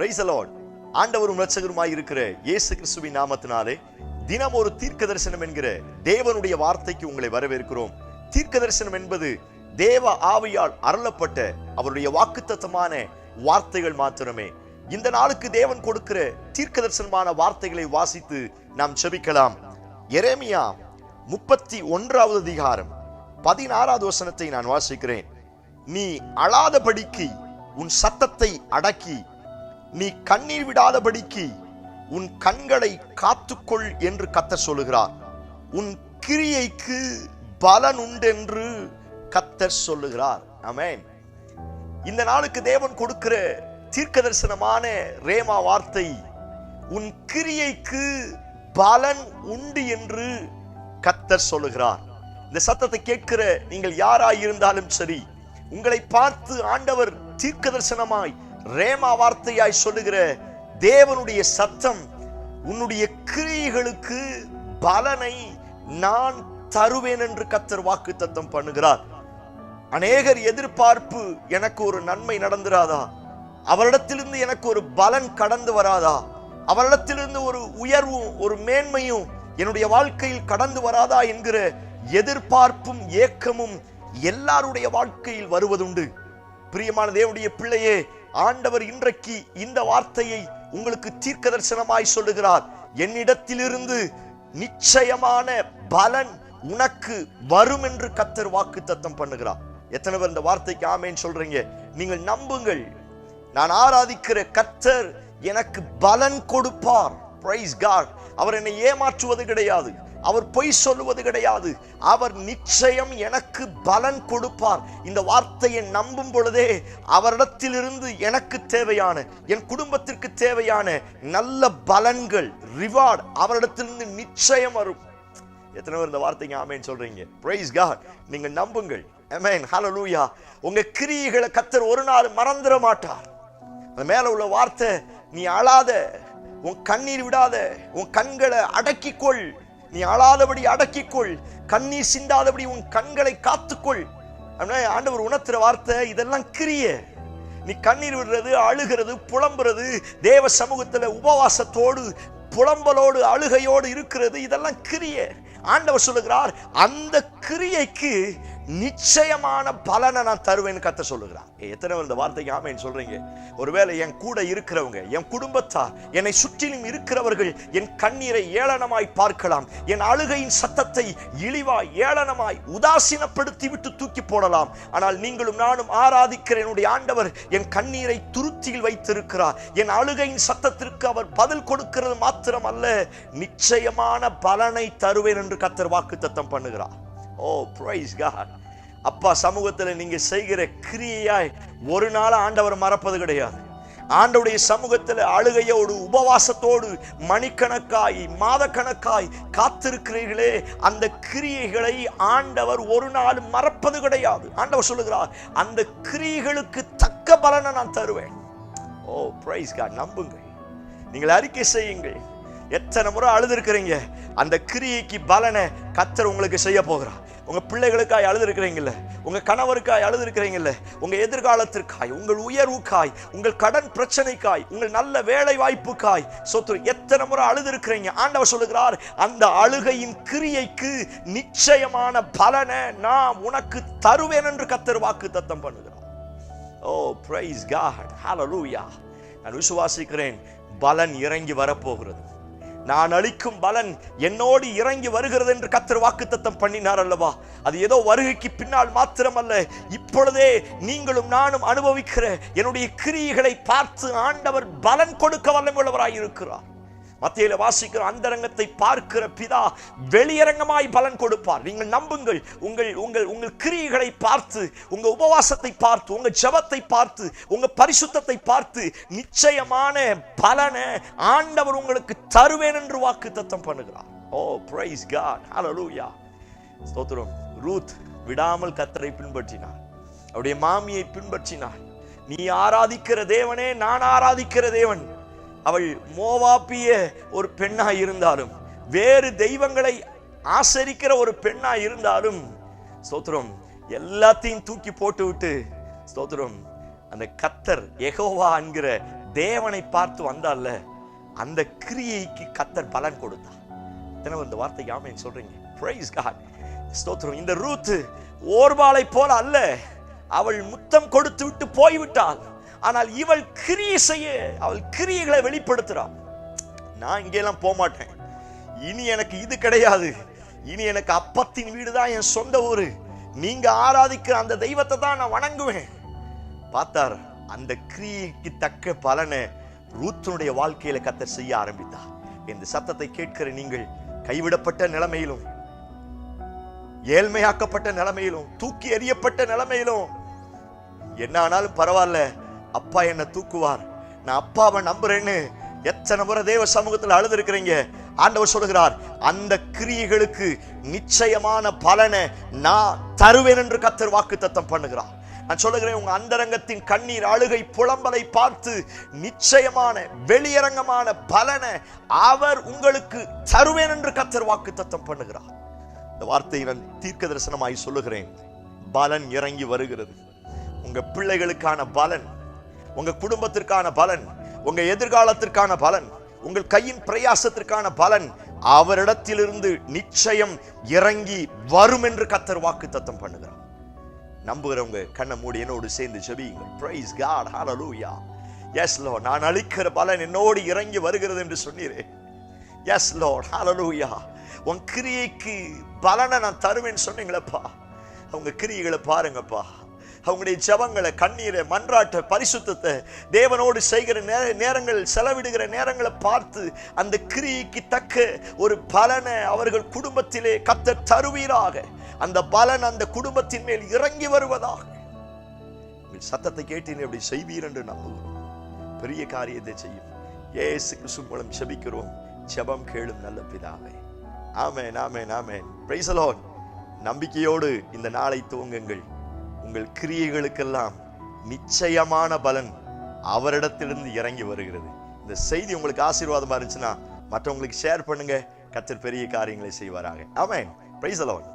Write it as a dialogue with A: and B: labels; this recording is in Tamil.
A: Price the Lord. ஆண்டவரும் இரட்சகருமாய் இருக்கிற இயேசு கிறிஸ்துவின் நாமத்தினாலே தினம் ஒரு தீர்க்க தரிசனம் என்கிற தேவனுடைய வார்த்தைக்கு உங்களை வரவேற்கிறோம். தீர்க்க தரிசனம் என்பது தேவ ஆவியால் அருளப்பட்ட அவருடைய வாக்குத்தத்தமான வார்த்தைகள் மாத்திரமே. இந்த நாளுக்கு தேவன் கொடுக்கிற தீர்க்க தரிசனமான வார்த்தைகளை வாசித்து நாம் செபிக்கலாம். எரேமியா 31வது அதிகாரம் 16வது வசனத்தை நான் வாசிக்கிறேன். நீ அழாதபடிக்கு உன் சத்தத்தை அடக்கி, நீ கண்ணீர் விடாதபடிக்கு உன் கண்களை காத்துக்கொள் என்று கர்த்தர் சொல்லுகிறார். உன் கிரியைக்கு பலன் உண்டென்று கர்த்தர் சொல்லுகிறார். ஆமென். இந்த நாளுக்கு தேவன் கொடுக்கிற தீர்க்க தரிசனமான ரேமா வார்த்தை, உன் கிரியைக்கு பலன் உண்டு என்று கர்த்தர் சொல்லுகிறார். இந்த சத்தத்தை கேட்கிற நீங்கள் யாராய் இருந்தாலும் சரி, உங்களை பார்த்து ஆண்டவர் தீர்க்க தரிசனமாய் ரேமா வார்த்தையாய் சொல்லுகிற தேவனுடைய சத்தம், உன்னுடைய கிரியைகளுக்கு பலனை நான் தருவேன் என்று கர்த்தர் வாக்குத்தத்தம் பண்ணுகிறார். அநேகர் எதிர்பார்ப்பு, எனக்கு ஒரு நன்மை நடந்துராதா, அவரிடத்திலிருந்து எனக்கு ஒரு பலன் கடந்து வராதா, அவரிடத்திலிருந்து ஒரு உயர்வும் ஒரு மேன்மையும் என்னுடைய வாழ்க்கையில் கடந்து வராதா என்கிற எதிர்பார்ப்பும் ஏக்கமும் எல்லாருடைய வாழ்க்கையில் வருவதுண்டு. பிரியமான தேவனுடைய பிள்ளையே, ஆண்டவர் இன்றைக்கு இந்த வார்த்தையை உங்களுக்கு தீர்க்க தரிசனமாய் சொல்லுகிறார். என்னிடத்திலிருந்து நிச்சயமான பலன் உனக்கு வரும் என்று கர்த்தர் வாக்குத்தத்தம் பண்ணுகிறார். எத்தனை பேர் இந்த வார்த்தைக்கு ஆமென் சொல்றீங்க? நீங்கள் நம்புங்கள். நான் ஆராதிக்கிற கர்த்தர் எனக்கு பலன் கொடுப்பார். Price God. அவர் என்னை ஏமாற்றுவது கிடையாது, அவர் பொய் சொல்லுவது கிடையாது, அவர் நிச்சயம் எனக்கு பலன் கொடுப்பார். இந்த வார்த்தையை நம்பும் பொழுதே அவரிடத்திலிருந்து எனக்கு தேவையான, என் குடும்பத்திற்கு தேவையான நல்ல பலன்கள், ரிவார்ட் அவரிடத்திலிருந்து நிச்சயம் வரும். எத்தனை பேர் இந்த வார்த்தைக்கு ஆமென் சொல்றீங்க? Praise God. நீங்க நம்புங்கள். ஆமென். ஹல்லேலூயா. உங்க கிரியைகளை கர்த்தர் ஒரு நாள் மறந்துட மாட்டார். அந்த மேல உள்ள வார்த்தை, நீ அழாத, உன் கண்ணீர் விடாத, உன் கண்களை அடக்கிக்கொள். நீ அழாதபடி அடக்கிக்கொள், கண்ணீர் சிந்தாதபடி உன் கண்களை காத்துக்கொள். ஆண்டவர் உணர்த்துற வார்த்தை, இதெல்லாம் கிரியை. நீ கண்ணீர் விடுறது, அழுகிறது, புலம்புறது, தேவ சமூகத்துல உபவாசத்தோடு புலம்பலோடு அழுகையோடு இருக்கிறது, இதெல்லாம் கிரியை. ஆண்டவர் சொல்லுகிறார், அந்த கிரியைக்கு நிச்சயமான பலனை நான் தருவேன்னு கர்த்தர் சொல்லுகிறார். எத்தனை இந்த வார்த்தைக்கு ஆமென் சொல்றீங்க? ஒருவேளை என் கூட இருக்கிறவங்க, என் குடும்பத்தார், என்னை சுற்றிலும் இருக்கிறவர்கள் என் கண்ணீரை ஏளனமாய் பார்க்கலாம், என் அழுகையின் சத்தத்தை இழிவாய் ஏளனமாய் உதாசீனப்படுத்தி விட்டு தூக்கி போடலாம். ஆனால் நீங்களும் நானும் ஆராதிக்கிற என்னுடைய ஆண்டவர் என் கண்ணீரை துருத்தியில் வைத்திருக்கிறார். என் அழுகையின் சத்தத்திற்கு அவர் பதில் கொடுக்கிறது மாத்திரம் அல்ல, நிச்சயமான பலனை தருவேன் என்று கர்த்தர் வாக்குத்தத்தம் பண்ணுகிறார். ஓ பிரைஸ் காட். அப்பா சமூகத்தில் நீங்க செய்கிற கிரியையாய் ஒரு நாள் ஆண்டவர் மறப்பது கிடையாது. ஆண்டவருடைய சமூகத்தில் அழுகையோடு உபவாசத்தோடு மணிக்கணக்காய் மாதக்கணக்காய் காத்திருக்கிறீர்களே, அந்த கிரியைகளை ஆண்டவர் ஒரு நாள் மறப்பது கிடையாது. ஆண்டவர் சொல்லுகிறார், அந்த கிரியைகளுக்கு தக்க பலனை நான் தருவேன். ஓ பிரைஸ் காட். நம்புங்கள். நீங்கள் அறிக்கை செய்யுங்கள். எத்தனை முறை அழுதுருக்கிறீங்க, அந்த கிரியைக்கு பலனை கர்த்தர் உங்களுக்கு செய்ய போகிறார். உங்க பிள்ளைகளுக்காய் அழுதுருக்கிறீங்கல்ல, உங்க கணவருக்காய் அழுதுருக்கிறீங்கல்ல, உங்க எதிர்காலத்திற்காய், உங்கள் உயர்வுக்காய், உங்கள் கடன் பிரச்சனைக்காய், உங்கள் நல்ல வேலை வாய்ப்புக்காய் எத்தனை முறை அழுதுருக்கிறீங்க. ஆண்டவர் சொல்லுகிறார், அந்த அழுகையின் கிரியைக்கு நிச்சயமான பலனை நான் உனக்கு தருவேன் என்று கர்த்தர் வாக்குத்தத்தம் பண்ணுகிறார். ஓ பிரைஸ் காட். ஹல்லேலூயா. நான் விசுவாசிக்கிறேன், பலன் இறங்கி வரப்போகிறது. நான் அளிக்கும் பலன் என்னோடு இறங்கி வருகிறது என்று கர்த்தர் வாக்குத்தத்தம் பண்ணினார் அல்லவா? அது ஏதோ வருகைக்கு பின்னால் மாத்திரமல்ல, இப்பொழுதே நீங்களும் நானும் அனுபவிக்கிற என்னுடைய கிரியைகளை பார்த்து ஆண்டவர் பலன் கொடுக்க வல்லமையுள்ளவராய் இருக்கிறார். மத்தேயுல வாசிக்கிற அந்தரங்கத்தை பார்க்கிற பிதா வெளியரங்கமாய் பலன் கொடுப்பார். நீங்கள் நம்புங்கள். உங்கள் கிரியைகளை பார்த்து, உங்க உபவாசத்தை பார்த்து, உங்க ஜெபத்தை பார்த்து, உங்க பரிசுத்தத்தை பார்த்து நிச்சயமான பலனை ஆண்டவர் உங்களுக்கு தருவேன் என்று வாக்குத்தத்தம் பண்ணுகிறார். ஓ பிரைஸ் காட். ஹல்லேலூயா. ஸ்தோத்திரம். ரூத் விடாமல் கர்த்தரை பின்பற்றினார், அவருடைய மாமியை பின்பற்றினார். நீ ஆராதிக்கிற தேவனே நான் ஆராதிக்கிற தேவன். அவள் மோவாபிய ஒரு பெண்ணாய் இருந்தாலும், வேறு தெய்வங்களை ஆசரிக்கிற ஒரு பெண்ணாய் இருந்தாலும், ஸ்தோத்திரம், எல்லாத்தையும் தூக்கி போட்டு விட்டு, ஸ்தோத்திரம், அந்த கர்த்தர் யெகோவா என்கிற தேவனை பார்த்து வந்தால அந்த கிரியைக்கு கர்த்தர் பலன் கொடுத்தார். இந்த வார்த்தைக்கு ஆமென் சொல்றீங்க? Praise God. ஸ்தோத்திரம். இந்த ரூத் ஓர்பாளை போல அல்ல, அவள் முத்தம் கொடுத்து விட்டு போய்விட்டாள். ஆனால் இவள் கிரியை செய்ய, அவள் கிரியைகளை வெளிப்படுத்துறாள். நான் இங்கெல்லாம் போக மாட்டேன், இனி எனக்கு இது கிடையாது, இனி எனக்கு அப்பத்தின் வீடு தான் என் சொந்த ஊரு, நீங்க ஆராதிக்கிற அந்த தெய்வத்தை தான் நான் வணங்குவேன். பார்த்தார், அந்த கிரியைக்கு தக்க பலனை ரூத்தினுடைய வாழ்க்கையில கர்த்தர் செய்ய ஆரம்பித்தார். இந்த சத்தத்தை கேட்கிற நீங்கள் கைவிடப்பட்ட நிலைமையிலும், ஏழ்மையாக்கப்பட்ட நிலைமையிலும், தூக்கி எறியப்பட்ட நிலைமையிலும், என்ன ஆனாலும் பரவாயில்ல, அப்பா என்ன தூக்குவார், நான் அப்பாவை நம்புறேன்னு எத்தனை முறை தேவ சமூகத்தில் அழுதுருக்கிறீங்க. ஆண்டவர் சொல்லுகிறார், அந்த கிரியைகளுக்கு நிச்சயமான பலனை நான் தருவேன் என்று கர்த்தர் வாக்குத்தத்தம் பண்ணுகிறார். நான் சொல்லுகிறேன், உங்க அந்தரங்கத்தின் கண்ணீர் அழுகை புலம்பலை பார்த்து நிச்சயமான வெளியரங்கமான பலனை அவர் உங்களுக்கு தருவேன் என்று கர்த்தர் வாக்குத்தத்தம் பண்ணுகிறார். இந்த வார்த்தையை நான் தீர்க்க தரிசனமாய் சொல்லுகிறேன். பலன் இறங்கி வருகிறது. உங்க பிள்ளைகளுக்கான பலன், உங்க குடும்பத்திற்கான பலன், உங்க எதிர்காலத்திற்கான பலன், உங்கள் கையின் பிரயாசத்திற்கான பலன் அவரிடத்திலிருந்து நிச்சயம் இறங்கி வரும் என்று கர்த்தர் வாக்குத்தத்தம் பண்ணுகிறார். நம்புகிறவங்க கண்ணை மூடி என்னோடு சேர்ந்து ஜெபியுங்கள். Praise God. Hallelujah. Yes Lord. நான் அளிக்கிற பலன் என்னோடு இறங்கி வருகிறது என்று சொன்னீரே. Yes Lord. Hallelujah. உன் கிரியைக்கு பலனை நான் தருவேன் சொன்னீங்களப்பா. அவங்க கிரியைகளை பாருங்கப்பா. அவங்களுடைய ஜெபங்களை, கண்ணீரை, மன்றாட்ட, பரிசுத்தத்தை, தேவனோடு செய்கிற நேரங்கள், செலவிடுகிற நேரங்களை பார்த்து அந்த கிரியைக்கு தக்க ஒரு பலனை அவர்கள் குடும்பத்திலே கர்த்தர் தருவீராக. அந்த பலன் அந்த குடும்பத்தின் மேல் இறங்கி வருவதாக. சத்தத்தை கேட்டு அப்படி செய்வீர் என்று நம்புகிறோம். பெரிய காரியத்தை செய்யும் இயேசு கிறிஸ்து மூலம் ஜெபிக்கிறோம். ஜெபம் கேளும் நல்ல பிதாவே. Amen, amen, amen. Praise the Lord. நம்பிக்கையோடு இந்த நாளை துவங்குங்கள். உங்கள் கிரியைகளுக்கெல்லாம் நிச்சயமான பலன் அவரிடத்திலிருந்து இறங்கி வருகிறது. இந்த செய்தி உங்களுக்கு ஆசீர்வாதமா இருந்துச்சுன்னா மற்றவங்களுக்கு ஷேர் பண்ணுங்க. கர்த்தர் பெரிய காரியங்களை செய்வாராக. ஆமென். Praise the Lord.